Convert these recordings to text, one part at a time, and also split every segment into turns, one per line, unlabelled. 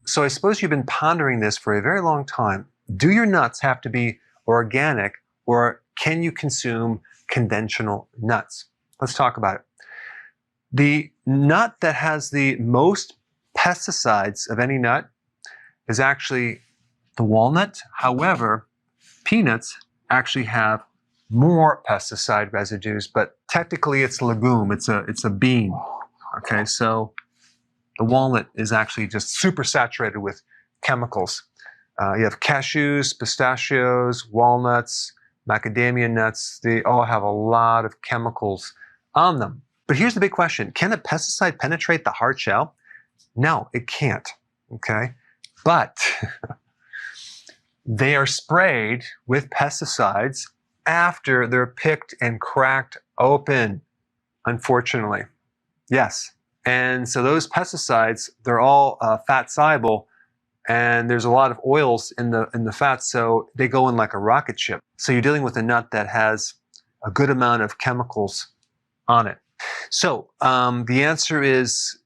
So I suppose you've been pondering this for a very long time. Do your nuts have to be organic, or can you consume conventional nuts? Let's talk about it. The nut that has the most pesticides of any nut is actually the walnut. However, peanuts actually have more pesticide residues, but technically it's a legume, it's a bean. Okay, so the walnut is actually just super saturated with chemicals. You have cashews, pistachios, walnuts, macadamia nuts. They all have a lot of chemicals on them. But here's the big question. Can a pesticide penetrate the hard shell? No, it can't. Okay, but they are sprayed with pesticides after they're picked and cracked open, unfortunately. Yes. And so those pesticides, they're all fat soluble, and there's a lot of oils in the fat, so they go in like a rocket ship. So you're dealing with a nut that has a good amount of chemicals on it. So the answer is,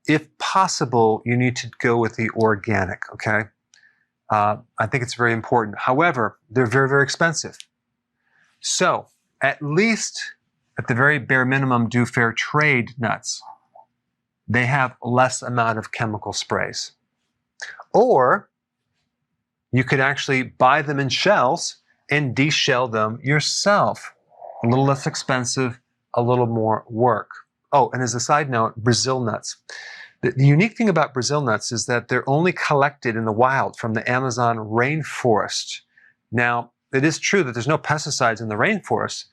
if possible, you need to go with the organic, okay? I think it's very important. However, they're very, very expensive. So at least, at the very bare minimum, do fair trade nuts. They have less amount of chemical sprays. Or you could actually buy them in shells and deshell them yourself. A little less expensive, a little more work. Oh, and as a side note, Brazil nuts. The unique thing about Brazil nuts is that they're only collected in the wild from the Amazon rainforest. Now, it is true that there's no pesticides in the rainforest,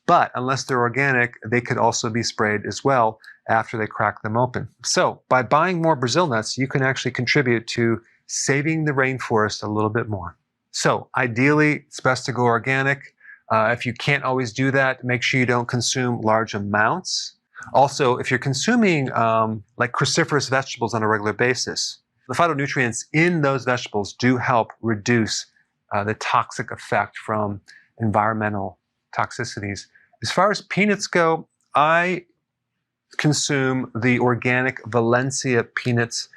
but unless they're organic, they could also be sprayed as well after they crack them open. So by buying more Brazil nuts, you can actually contribute to saving the rainforest a little bit more. So ideally, it's best to go organic. If you can't always do that, make sure you don't consume large amounts. Also, if you're consuming like cruciferous vegetables on a regular basis, the phytonutrients in those vegetables do help reduce the toxic effect from environmental toxicities. As far as peanuts go, I consume the organic Valencia peanuts.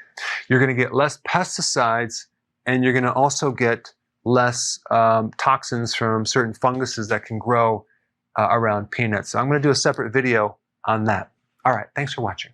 You're going to get less pesticides, and you're going to also get less toxins from certain funguses that can grow around peanuts. So I'm going to do a separate video on that. All right, thanks for watching.